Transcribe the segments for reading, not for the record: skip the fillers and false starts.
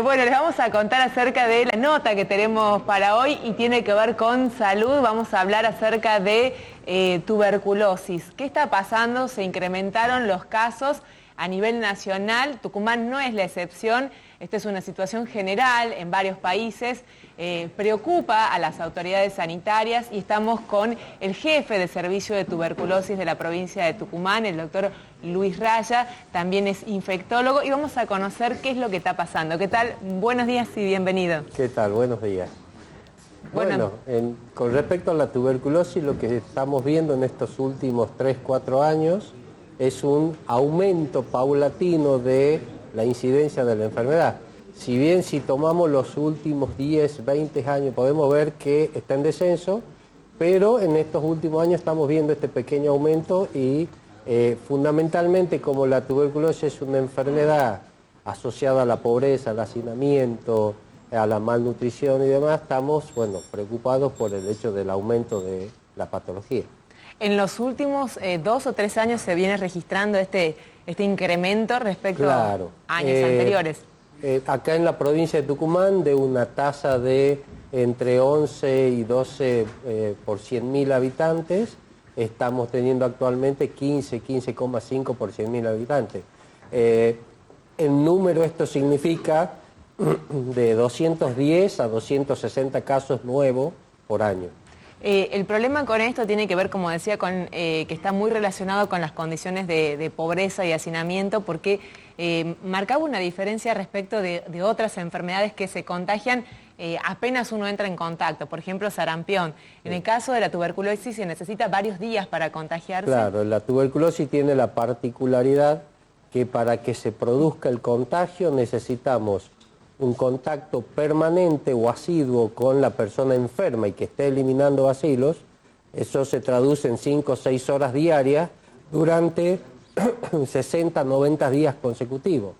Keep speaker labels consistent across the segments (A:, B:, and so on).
A: Bueno, les vamos a contar acerca de la nota que tenemos para hoy y tiene que ver con salud. Vamos a hablar acerca de tuberculosis. ¿Qué está pasando? Se incrementaron los casos a nivel nacional. Tucumán no es la excepción. Esta es una situación general en varios países. Preocupa a las autoridades sanitarias y estamos con el jefe de servicio de tuberculosis de la provincia de Tucumán, el doctor Luis Raya, también es infectólogo, y vamos a conocer qué es lo que está pasando. ¿Qué tal? Buenos días y bienvenido.
B: ¿Qué tal? Buenos días. Bueno, con respecto a la tuberculosis, lo que estamos viendo en estos últimos 3-4 años es un aumento paulatino de la incidencia de la enfermedad. Si bien si tomamos los últimos 10-20 años podemos ver que está en descenso, pero en estos últimos años estamos viendo este pequeño aumento y fundamentalmente como la tuberculosis es una enfermedad asociada a la pobreza, al hacinamiento, a la malnutrición y demás, estamos preocupados por el hecho del aumento de la patología.
A: En los últimos 2 o 3 años se viene registrando este incremento respecto a años anteriores.
B: Acá en la provincia de Tucumán, de una tasa de entre 11 y 12 por 100.000 habitantes, estamos teniendo actualmente 15,5 por 100.000 habitantes. En número esto significa de 210 a 260 casos nuevos por año.
A: El problema con esto tiene que ver, como decía, con que está muy relacionado con las condiciones de pobreza y hacinamiento, porque marcaba una diferencia respecto de otras enfermedades que se contagian apenas uno entra en contacto, por ejemplo sarampión. En el caso de la tuberculosis se necesita varios días para contagiarse.
B: Claro, la tuberculosis tiene la particularidad que para que se produzca el contagio necesitamos un contacto permanente o asiduo con la persona enferma y que esté eliminando bacilos. Eso se traduce en 5 o 6 horas diarias durante 60-90 días consecutivos.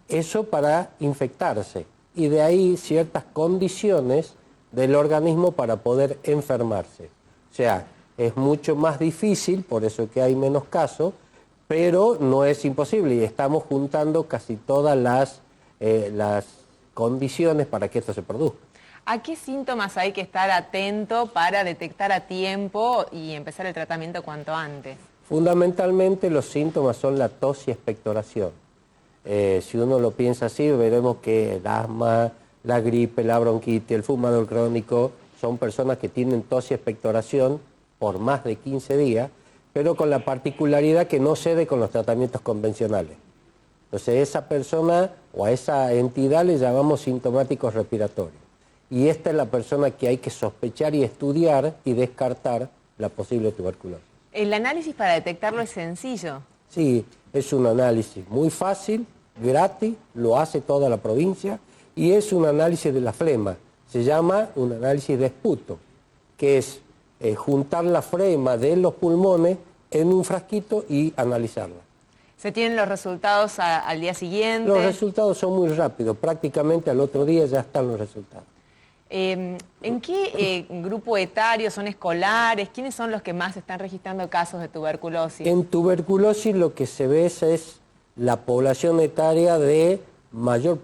B: Eso para infectarse. Y de ahí ciertas condiciones del organismo para poder enfermarse. O sea, es mucho más difícil, por eso que hay menos casos, pero no es imposible y estamos juntando casi todas las condiciones para que esto se produzca.
A: ¿A qué síntomas hay que estar atento para detectar a tiempo y empezar el tratamiento cuanto antes?
B: Fundamentalmente los síntomas son la tos y expectoración. Si uno lo piensa así, veremos que el asma, la gripe, la bronquitis, el fumador crónico, son personas que tienen tos y expectoración por más de 15 días, pero con la particularidad que no cede con los tratamientos convencionales. Entonces, esa persona o a esa entidad le llamamos sintomáticos respiratorios. Y esta es la persona que hay que sospechar y estudiar y descartar la posible tuberculosis.
A: ¿El análisis para detectarlo es sencillo?
B: Sí, es un análisis muy fácil, gratis, lo hace toda la provincia y es un análisis de la flema. Se llama un análisis de esputo, que es juntar la flema de los pulmones en un frasquito y analizarla.
A: ¿Se tienen los resultados al día siguiente?
B: Los resultados son muy rápidos, prácticamente al otro día ya están los resultados.
A: ¿En qué grupo etario? ¿Son escolares? ¿Quiénes son los que más están registrando casos de tuberculosis?
B: En tuberculosis lo que se ve es la población etaria de mayor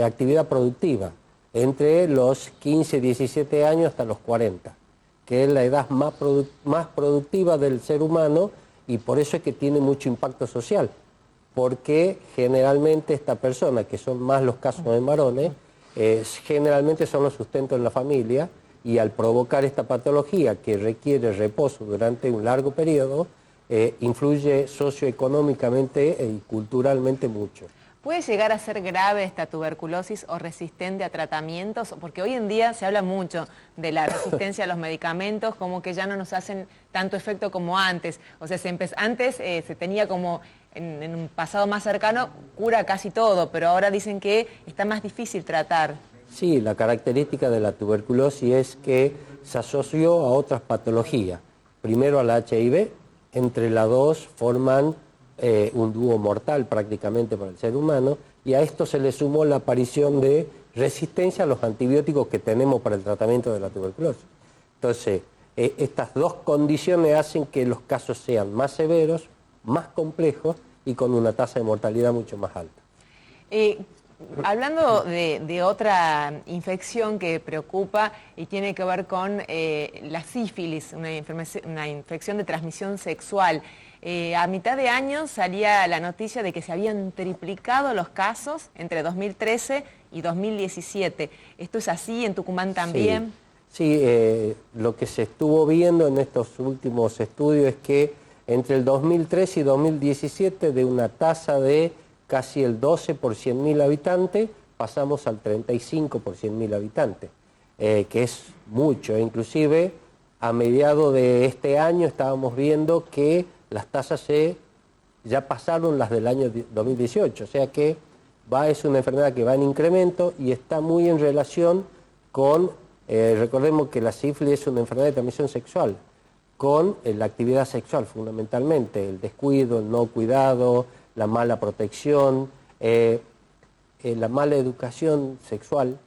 B: actividad productiva, entre los 15-17 años hasta los 40, que es la edad más productiva del ser humano y por eso es que tiene mucho impacto social, porque generalmente esta persona, que son más los casos en varones, generalmente son los sustentos en la familia y al provocar esta patología que requiere reposo durante un largo periodo, influye socioeconómicamente y culturalmente mucho.
A: ¿Puede llegar a ser grave esta tuberculosis o resistente a tratamientos? Porque hoy en día se habla mucho de la resistencia a los medicamentos, como que ya no nos hacen tanto efecto como antes. O sea, antes se tenía como, en un pasado más cercano, cura casi todo, pero ahora dicen que está más difícil tratar.
B: Sí, la característica de la tuberculosis es que se asoció a otras patologías. Primero al HIV, entre las dos forman un dúo mortal prácticamente para el ser humano, y a esto se le sumó la aparición de resistencia a los antibióticos que tenemos para el tratamiento de la tuberculosis. Entonces, estas dos condiciones hacen que los casos sean más severos, más complejos y con una tasa de mortalidad mucho más alta.
A: Hablando de otra infección que preocupa y tiene que ver con la sífilis, una infección de transmisión sexual. A mitad de año salía la noticia de que se habían triplicado los casos entre 2013 y 2017. ¿Esto es así? ¿En Tucumán también?
B: Sí, lo que se estuvo viendo en estos últimos estudios es que entre el 2013 y 2017 de una tasa de casi el 12 por 100.000 habitantes, pasamos al 35 por 100.000 habitantes, que es mucho. Inclusive, a mediados de este año estábamos viendo que las tasas ya pasaron las del año 2018, o sea que es una enfermedad que va en incremento y está muy en relación con, recordemos que la sífilis es una enfermedad de transmisión sexual, con la actividad sexual fundamentalmente, el descuido, el no cuidado, la mala protección, la mala educación sexual,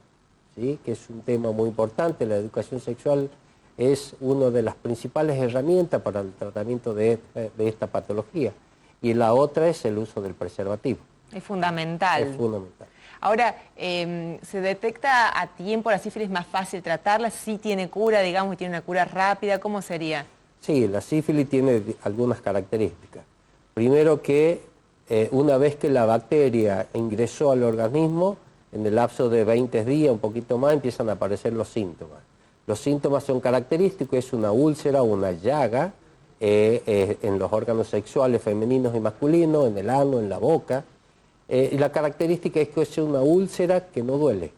B: ¿sí? Que es un tema muy importante. La educación sexual es una de las principales herramientas para el tratamiento de esta patología. Y la otra es el uso del preservativo.
A: Es fundamental.
B: Es fundamental.
A: Ahora, ¿se detecta a tiempo la sífilis más fácil tratarla? ¿Sí tiene cura, digamos, y tiene una cura rápida? ¿Cómo sería?
B: Sí, la sífilis tiene algunas características. Primero que una vez que la bacteria ingresó al organismo, en el lapso de 20 días, un poquito más, empiezan a aparecer los síntomas. Los síntomas son característicos, es una úlcera, una llaga en los órganos sexuales femeninos y masculinos, en el ano, en la boca. Y la característica es que es una úlcera que no duele,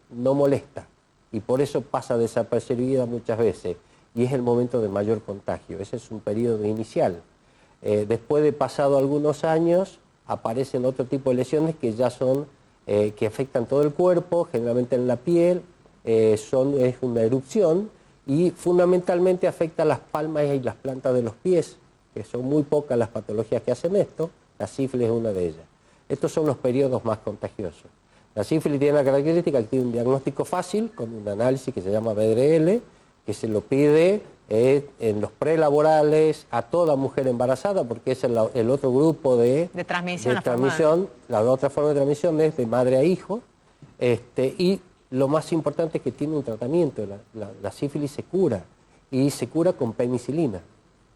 B: no molesta, y por eso pasa desapercibida muchas veces, y es el momento de mayor contagio. Ese es un periodo inicial. Después de pasado algunos años, aparecen otro tipo de lesiones que ya son, que afectan todo el cuerpo, generalmente en la piel, es una erupción y fundamentalmente afecta las palmas y las plantas de los pies, que son muy pocas las patologías que hacen esto, la sífilis es una de ellas. Estos son los periodos más contagiosos. La sífilis tiene la característica que tiene un diagnóstico fácil, con un análisis que se llama BDRL, que se lo pide en los prelaborales a toda mujer embarazada, porque es el otro grupo de transmisión. La otra forma de transmisión es de madre a hijo, y lo más importante es que tiene un tratamiento. La sífilis se cura, y se cura con penicilina.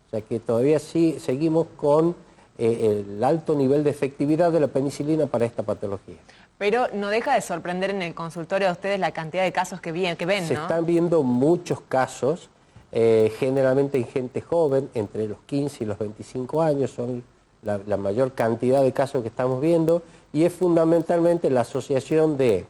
B: O sea que todavía sí seguimos con el alto nivel de efectividad de la penicilina para esta patología.
A: Pero no deja de sorprender en el consultorio de ustedes la cantidad de casos que ven, ¿no?
B: Se están viendo muchos casos, generalmente en gente joven, entre los 15 y los 25 años, son la mayor cantidad de casos que estamos viendo, y es fundamentalmente la asociación de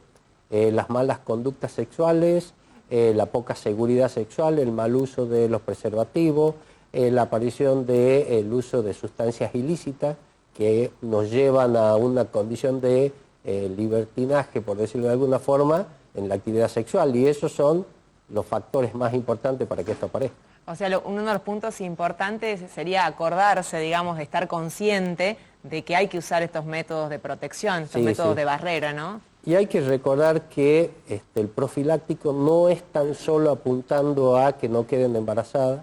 B: las malas conductas sexuales, la poca seguridad sexual, el mal uso de los preservativos, la aparición del uso de sustancias ilícitas que nos llevan a una condición de libertinaje, por decirlo de alguna forma, en la actividad sexual, y esos son los factores más importantes para que esto aparezca.
A: O sea, uno de los puntos importantes sería acordarse, digamos, de estar consciente de que hay que usar estos métodos de protección, estos métodos de barrera, ¿no?
B: Y hay que recordar que el profiláctico no es tan solo apuntando a que no queden embarazadas,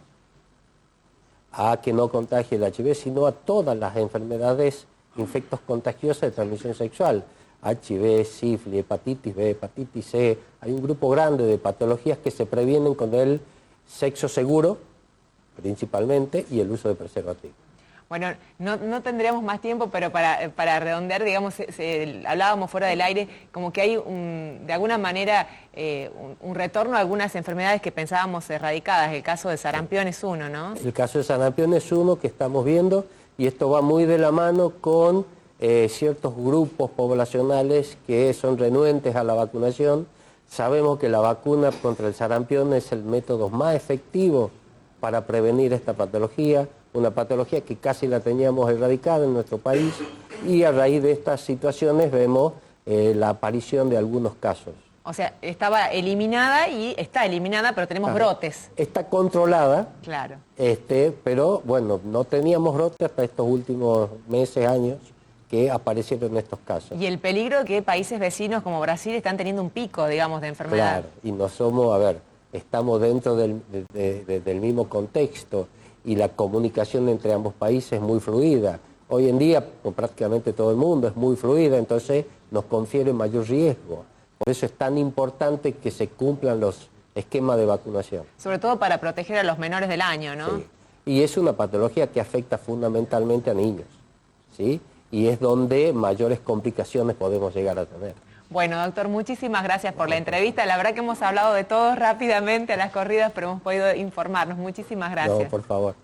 B: a que no contagie el HIV, sino a todas las enfermedades, infectos contagiosos de transmisión sexual. HIV, sífilis, hepatitis B, hepatitis C. Hay un grupo grande de patologías que se previenen con el sexo seguro, principalmente, y el uso de preservativo.
A: Bueno, no tendríamos más tiempo, pero para redondear, digamos, hablábamos fuera del aire, como que hay, de alguna manera, un retorno a algunas enfermedades que pensábamos erradicadas. El caso de sarampión es uno, ¿no? El
B: caso de sarampión es uno que estamos viendo, y esto va muy de la mano con ciertos grupos poblacionales que son renuentes a la vacunación. Sabemos que la vacuna contra el sarampión es el método más efectivo para prevenir esta patología, una patología que casi la teníamos erradicada en nuestro país, y a raíz de estas situaciones vemos la aparición de algunos casos.
A: O sea, estaba eliminada y está eliminada, pero tenemos brotes.
B: Está controlada,
A: claro.
B: Pero bueno, no teníamos brotes hasta estos últimos meses, años, que aparecieron estos casos.
A: Y el peligro que países vecinos como Brasil están teniendo un pico, digamos, de enfermedad.
B: Claro, y no somos, estamos dentro del mismo contexto, y la comunicación entre ambos países es muy fluida. Hoy en día, con prácticamente todo el mundo, es muy fluida, entonces nos confiere mayor riesgo. Por eso es tan importante que se cumplan los esquemas de vacunación.
A: Sobre todo para proteger a los menores del año, ¿no?
B: Sí. Y es una patología que afecta fundamentalmente a niños, ¿sí? Y es donde mayores complicaciones podemos llegar a tener.
A: Bueno, doctor, muchísimas gracias por la entrevista. La verdad que hemos hablado de todo rápidamente a las corridas, pero hemos podido informarnos. Muchísimas gracias.
B: No, por favor.